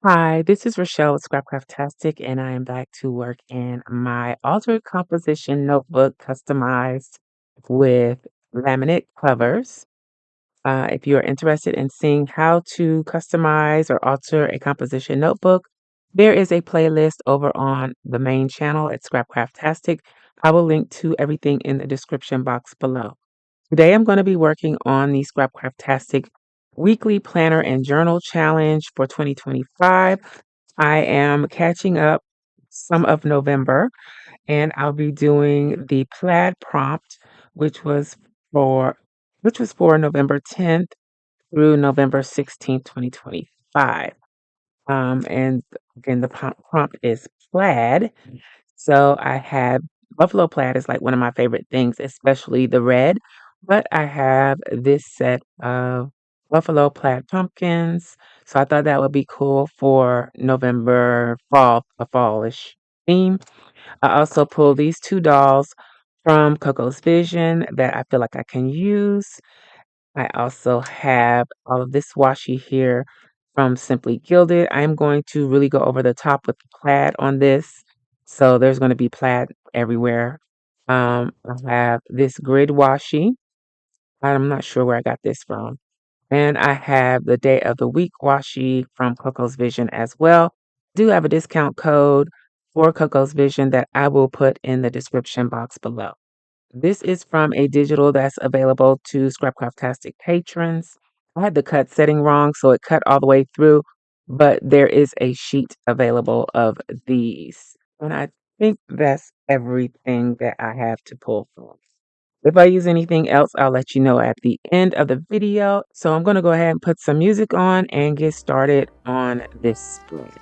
Hi, this is Rochelle with Scrapcraftastic, and I am back to work in my altered composition notebook customized with laminate covers. If you are interested in seeing how to customize or alter a composition notebook, there is a playlist over on the main channel at Scrapcraftastic. I will link to everything in the description box below. Today I'm going to be working on the Scrapcraftastic Weekly Planner and Journal Challenge for 2025. I am catching up some of November, and I'll be doing the plaid prompt, which was for November 10th through November 16th, 2025. And again, the prompt is plaid. So I have buffalo plaid is like one of my favorite things, especially the red. But I have this set of buffalo plaid pumpkins. So I thought that would be cool for November fall, a fallish theme. I also pulled these two dolls from Coco's Vision that I feel like I can use. I also have all of this washi here from Simply Gilded. I'm going to really go over the top with plaid on this. So there's going to be plaid everywhere. I have this grid washi. I'm not sure where I got this from. And I have the day of the week washi from Coco's Vision as well. Do have a discount code for Coco's Vision that I will put in the description box below. This is from a digital that's available to Scrapcraftastic patrons. I had the cut setting wrong, so it cut all the way through, but there is a sheet available of these. And I think that's everything that I have to pull from. If I use anything else, I'll let you know at the end of the video. So I'm going to go ahead and put some music on and get started on this spread.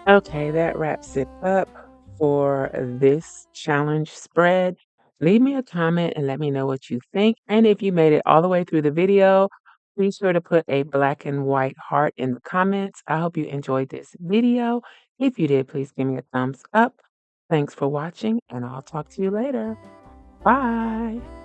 Okay, that wraps it up for this challenge spread. Leave me a comment and let me know what you think. And if you made it all the way through the video, be sure to put a black and white heart in the comments. I hope you enjoyed this video. If you did, please give me a thumbs up. Thanks for watching, and I'll talk to you later. Bye.